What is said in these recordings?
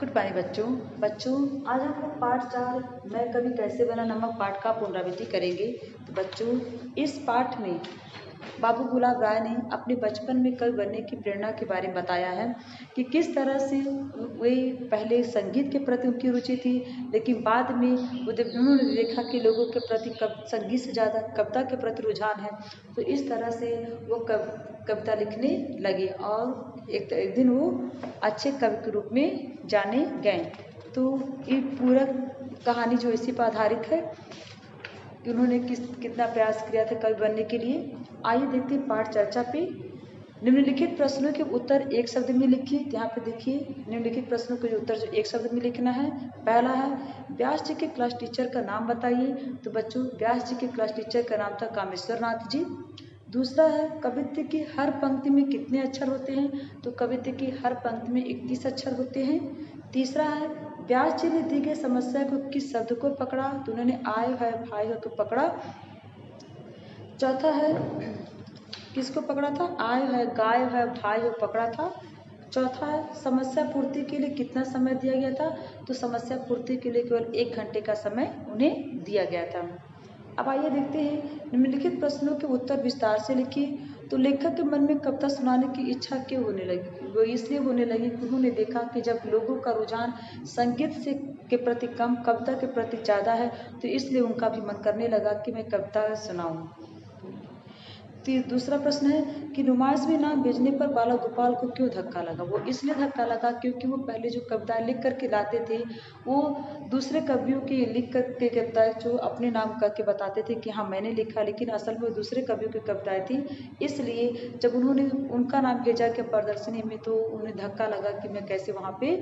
Good morning बच्चों आज हम लोग पाठ 4 मैं कभी कैसे बना नमक पाठ का पुनरावृत्ति करेंगे। तो बच्चों इस पाठ में बाबू गुलाब राय ने अपने बचपन में कवि बनने की प्रेरणा के बारे में बताया है कि किस तरह से वे पहले संगीत के प्रति उनकी रुचि थी, लेकिन बाद में उन्होंने देखा कि लोगों के प्रति संगीत से ज़्यादा कविता के प्रति रुझान है, तो इस तरह से वो कविता लिखने लगे और एक दिन वो अच्छे कवि के रूप में जाने गए। तो ये पूरा कहानी जो इसी पर आधारित है कि उन्होंने कितना प्रयास किया था कवि बनने के लिए। आइए देखते हैं पाठ चर्चा पे। निम्नलिखित प्रश्नों के उत्तर एक शब्द में लिखिए। यहाँ पे देखिए निम्नलिखित प्रश्नों के उत्तर जो एक शब्द में लिखना है। पहला है व्यास जी के क्लास टीचर का नाम बताइए। तो बच्चों व्यास जी के क्लास टीचर का नाम था कामेश्वर नाथ जी। दूसरा है कवित्व की हर पंक्ति में कितने अक्षर होते हैं। तो कवित्व की हर पंक्ति में 31 अक्षर होते हैं। तीसरा है व्यास जी ने दी गई समस्या को किस शब्द को पकड़ा। तो उन्होंने आय है भाई है को पकड़ा। चौथा है किसको पकड़ा था, आय है गाय है भाई है पकड़ा था। चौथा है समस्या पूर्ति के लिए कितना समय दिया गया था। तो समस्या पूर्ति के लिए केवल 1 घंटे का समय उन्हें दिया गया था। अब आइए देखते हैं निम्नलिखित प्रश्नों के उत्तर विस्तार से लिखिए। तो लेखक के मन में कविता सुनाने की इच्छा क्यों होने लगी। वो इसलिए होने लगी कि उन्होंने देखा कि जब लोगों का रुझान संगीत से के प्रति कम कविता के प्रति ज़्यादा है, तो इसलिए उनका भी मन करने लगा कि मैं कविता सुनाऊं। दूसरा प्रश्न है कि नुमाइश में नाम भेजने पर बाला गोपाल को क्यों धक्का लगा। वो इसलिए धक्का लगा क्योंकि वो पहले जो कविताएं लिख करके लाते थे वो दूसरे कवियों की लिख करके कविताएं जो अपने नाम करके बताते थे कि हाँ मैंने लिखा, लेकिन असल में दूसरे कवियों की कविताएं थी। इसलिए जब उन्होंने उनका नाम भेजा कि प्रदर्शनी में, तो उन्हें धक्का लगा कि मैं कैसे वहाँ पे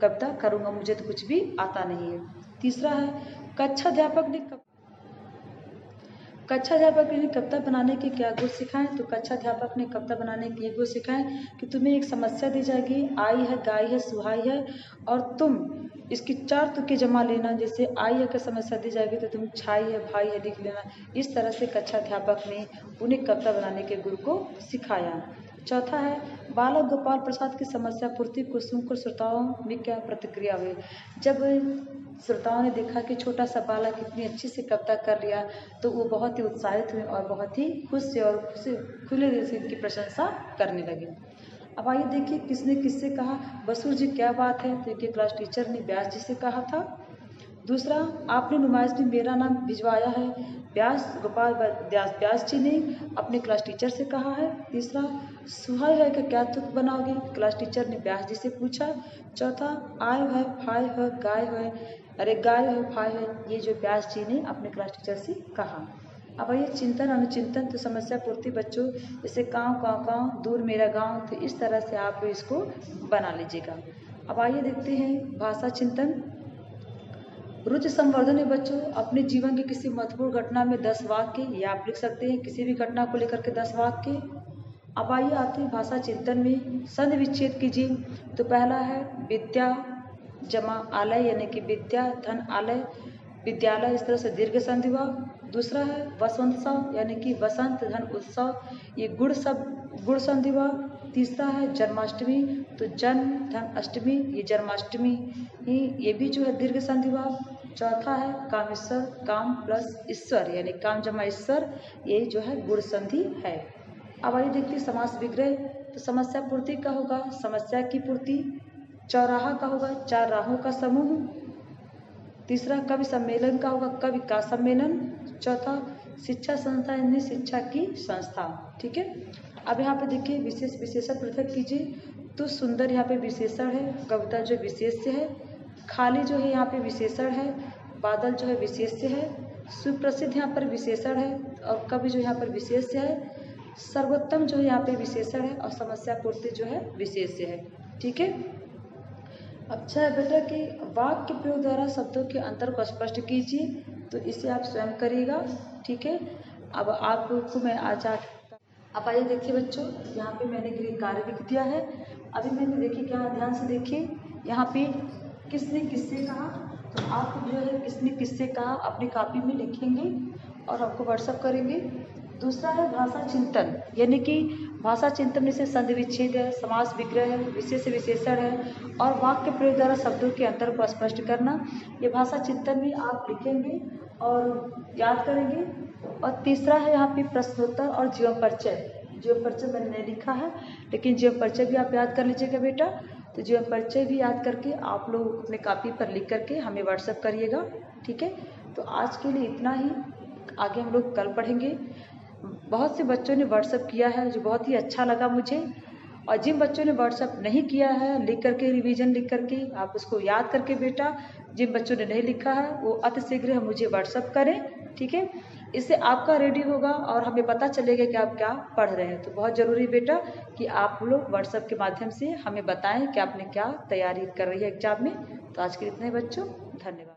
कविता करूँगा, मुझे तो कुछ भी आता नहीं है। तीसरा है कक्षाध्यापक ने कविता बनाने के क्या गुण सिखाएं। तो कक्षाध्यापक ने कविता बनाने के ये गुण सिखाएं कि तुम्हें एक समस्या दी जाएगी, आई है गाय है सुहाई है, और तुम इसकी 4 तुक्के जमा लेना। जैसे आई है का समस्या दी जाएगी तो तुम छाई है भाई है लिख लेना। इस तरह से कक्षाध्यापक ने उन्हें कविता बनाने के गुण को सिखाया। चौथा है बालक गोपाल प्रसाद की समस्या पूर्ति को सुनकर श्रोताओं में क्या प्रतिक्रिया हुई। जब श्रोताओं ने देखा कि छोटा सा बालक इतनी अच्छी से कविता कर लिया, तो वो बहुत ही उत्साहित हुए और बहुत ही खुश से और खुले दिल से इनकी प्रशंसा करने लगे। अब आइए देखिए किसने किससे कहा। बसुर जी क्या बात है। तो इनके क्लास टीचर ने व्यास जी से कहा था। दूसरा आपने नुमाइश में मेरा नाम भिजवाया है, व्यास जी ने अपने क्लास टीचर से कहा है। तीसरा सुहाई है का क्या तुक बनाओगे। क्लास टीचर ने व्यास जी से पूछा। चौथा आय है भाई है गाय है, अरे गाय है भाई है, ये जो व्यास जी ने अपने क्लास टीचर से कहा। अब आइए चिंतन अनुचिंतन। तो समस्या पूर्ति बच्चों जैसे गाँव दूर मेरा गाँव, तो इस तरह से आप इसको बना लीजिएगा। अब आइए देखते हैं भाषा चिंतन। रुचि संवर्धन में बच्चों अपने जीवन की किसी महत्वपूर्ण घटना में 10 वाक्य, या आप लिख सकते हैं किसी भी घटना को लेकर के 10 वाक्य। अब आइए आते हैं भाषा चिंतन में। संधि विच्छेद कीजिए। तो पहला है विद्या जमा आलय, यानी कि विद्या धन आलय विद्यालय, इस तरह से दीर्घ संधि हुआ। दूसरा है वसंतोत्सव, यानी कि वसंत धन उत्सव, ये गुण संधि हुआ। तीसरा है जन्माष्टमी, तो जन्म धन अष्टमी, ये जन्माष्टमी, ये भी जो है दीर्घ संधि हुआ। चौथा है कामेश्वर, काम प्लस ईश्वर, यानी काम जमा ईश्वर, ये जो है गुण संधि है। अब आइए देखते हैं समास विग्रह। तो समस्या पूर्ति का होगा समस्या की पूर्ति। चौराहा का होगा 4 राहों का समूह। तीसरा कवि सम्मेलन का होगा कवि का सम्मेलन। चौथा शिक्षा संस्था, यानी शिक्षा की संस्था। ठीक है। अब यहाँ पे देखिए विशेषण पृथक कीजिए। तो सुंदर यहाँ पे विशेषण है, कविता जो विशेष्य है, खाली जो है यहाँ पे विशेषण है, बादल जो है विशेष्य है, सुप्रसिद्ध यहाँ पर विशेषण है, और कवि जो यहाँ पर विशेष्य है, सर्वोत्तम जो है यहाँ पे विशेषण है, और समस्या पूर्ति जो है विशेष्य है। ठीक है। अच्छा है बेटा कि वाक्य प्रयोग द्वारा शब्दों के अंतर को स्पष्ट कीजिए। तो इसे आप स्वयं करिएगा। ठीक है। अब आपको मैं आज अब आइए देखिए बच्चों, यहाँ पे मैंने गृह कार्य लिख दिया है। अभी मैंने देखिए क्या, ध्यान से देखिए, यहाँ पे किसने किससे कहा। तो आप जो है किसने किससे कहा अपनी कॉपी में लिखेंगे और आपको व्हाट्सअप करेंगे। दूसरा है भाषा चिंतन, यानी कि भाषा चिंतन में से संधि विच्छेद है, समास विग्रह है, विशेष विशेषण है और वाक्य प्रयोग द्वारा शब्दों के अंतर को स्पष्ट करना। ये भाषा चिंतन में आप लिखेंगे और याद करेंगे। और तीसरा है यहाँ पे प्रश्नोत्तर और जीवन परिचय। जीवन परिचय मैंने नहीं लिखा है, लेकिन जीवन परिचय भी आप याद कर लीजिएगा बेटा। तो जीवन परिचय भी याद करके आप लोग अपने कॉपी पर लिख करके हमें व्हाट्सएप करिएगा, ठीक है। तो आज के लिए इतना ही, आगे हम लोग कल पढ़ेंगे। बहुत से बच्चों ने व्हाट्सएप किया है जो बहुत ही अच्छा लगा मुझे, और जिन बच्चों ने व्हाट्सएप नहीं किया है लिख करके, रिवीजन लिख करके आप उसको याद करके बेटा, जिन बच्चों ने नहीं लिखा है वो अतिशीघ्र मुझे व्हाट्सएप करें, ठीक है। इससे आपका रेडी होगा और हमें पता चलेगा कि आप क्या पढ़ रहे हैं। तो बहुत ज़रूरी बेटा कि आप लोग व्हाट्सएप के माध्यम से हमें बताएं कि आपने क्या तैयारी कर रही है एग्जाम में। तो आज के लिए इतने बच्चों, धन्यवाद।